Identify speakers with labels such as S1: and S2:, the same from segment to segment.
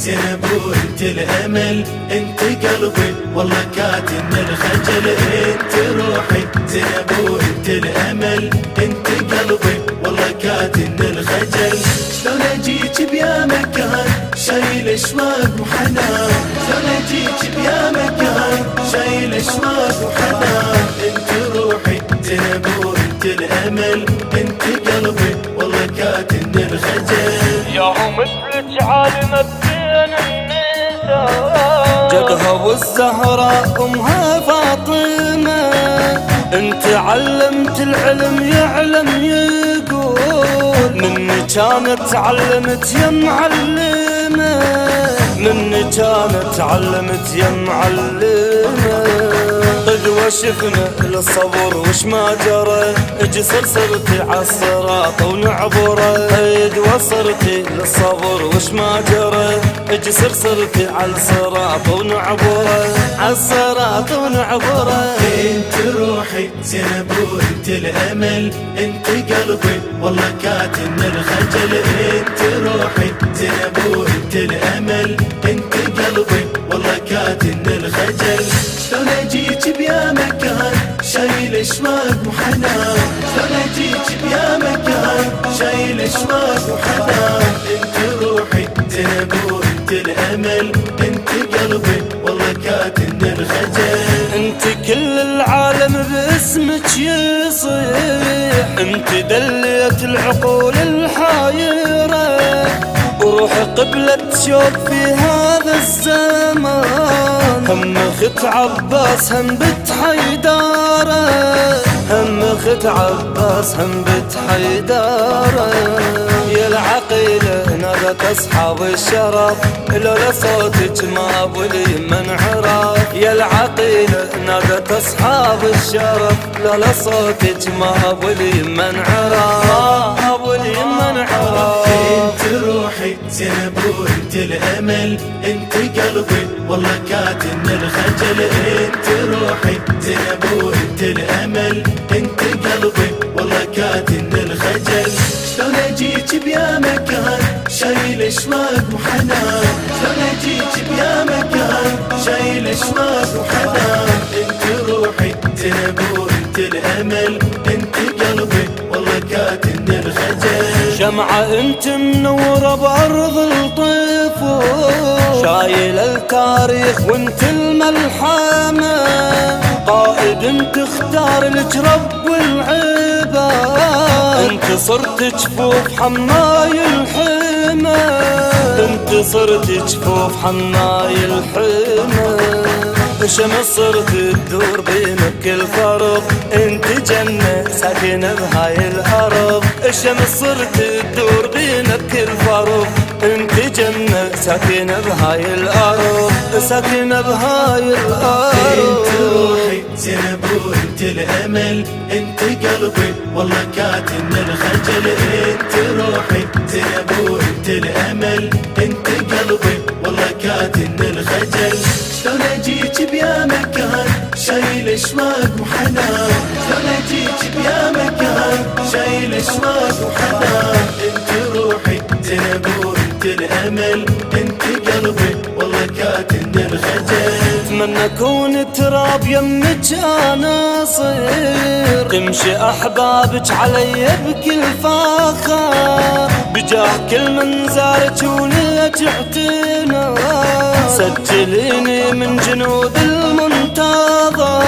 S1: زينب وانت الامل، انت قلبي والله كاتم الخجل، انت روحي زينب وانت الامل، انت قلبي والله كاتم الخجل. شلون اجيك بيا مكان شايل اشواق وحنان، شلون اجيك بيا مكان شايل اشواق وحنان، انت روحي زينب وانت الامل، انت قلبي والله كاتم الخجل.
S2: يا هو مثلك عالمة بين النساء، جدها والزهراء امها فاطمة، انت علمت العلم يعلم يقول، مني كانت تعلمت يا معلمة، مني كانت تعلمت يا معلمة. قدوة شفنا للصبر وش ما جرى، اجسر صرتي عالصراط ونعبره، قدوة صرتي للصبر وش ما جرى، اجسر صرتي عالصراط ونعبره، عالصراط ونعبره.
S1: انت روحي زينب وانت الامل، انت قلبي والله كاتم الخجل، انت روحي زينب وانت الامل، انت قلبي والله كاتم الخجل. شلون اجيك بيا مكان شايل اشواق وحنان، شلون اجيك بيا مكان شايل اشواق وحنان، انت روحي زينب وانت الامل، انت قلبي والله كاتم الخجل.
S2: انت كل العالم باسمك يصيح، انت دليت العقول الحايرة، وروحي قبلت شوق في هذا الزمان، هم اخت عباس هم بنت حيدارة، هم اخت عباس هم بنت حيدارة. يا العقيلة نادت اصحاب الشرف، لولا صوتك ما ابو لي من عرف، يا العقيلة نادت اصحاب الشرف، لولا صوتك ما ابو لي من عرف، ما ابو لي من عرف.
S1: انت روحي زينب وانت الامل، انت قلبي والله كاتم الخجل، انت روحي زينب وانت الامل، انت قلبي والله كاتم الخجل. شلون اجيك بيا مكان شايل اشواق وحنان، شلون اجيك بيا مكان شايل اشواق وحنان، انت روحي زينب وانت الامل، انت قلبي والله كاتم الخجل.
S2: شمعة انت منورة بأرض الطفول، شايل التاريخ وانت الملحمة، قائد انت اختار لك رب العباد، انت صرت جفوف حماي الحمى، انت صرت جفوف حماي الحمى. شمس صرت تدور بينك الفرق، انت جنة ساكنة بهاي الارض، الشمس صرت تدور بينك الفرق، انت جنة ساكنة بهاي الارض، ساكنة بهاي الارض.
S1: انت روحي زينب وانت الامل، انت قلبي والله كاتم الخجل، انت روحي زينب وانت الامل، انت قلبي والله كاتم الخجل. شلون اجيك بيا مكان شايل اشواق وحنان، شلون اجيك بيا مكان شايل اشواق وحنان، انت روحي زينب وانت الامل، انت قلبي والله كاتم الخجل.
S2: اتمنى اكون تراب يمك انا صير، تمشي احبابك علي بكل فخر، بجاه كل من زارك ولك اعتنا، سجليني من جنود المنتظر،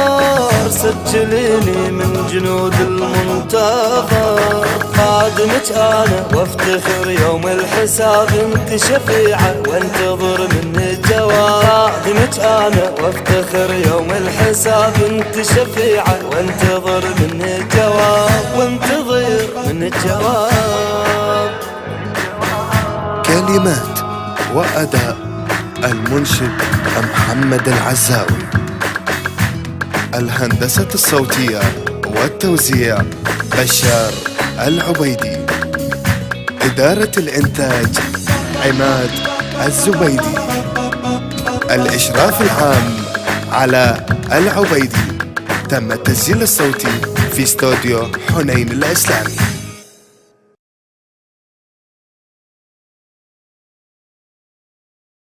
S2: سجليني من جنود المنتظر. خادمك انا وافتخر يوم الحساب، انت شفيعة وانتظر مني الجواب، خادمك انا وافتخر يوم الحساب، انت شفيعة وانتظر مني الجواب، وانتظر من الجواب.
S3: كلمات وأداء المنشد محمد العزاوي، الهندسة الصوتية والتوزيع بشار العبيدي، إدارة الإنتاج عماد الزبيدي، الإشراف العام على العبيدي. تم التسجيل الصوتي في استوديو حنين الإسلامي.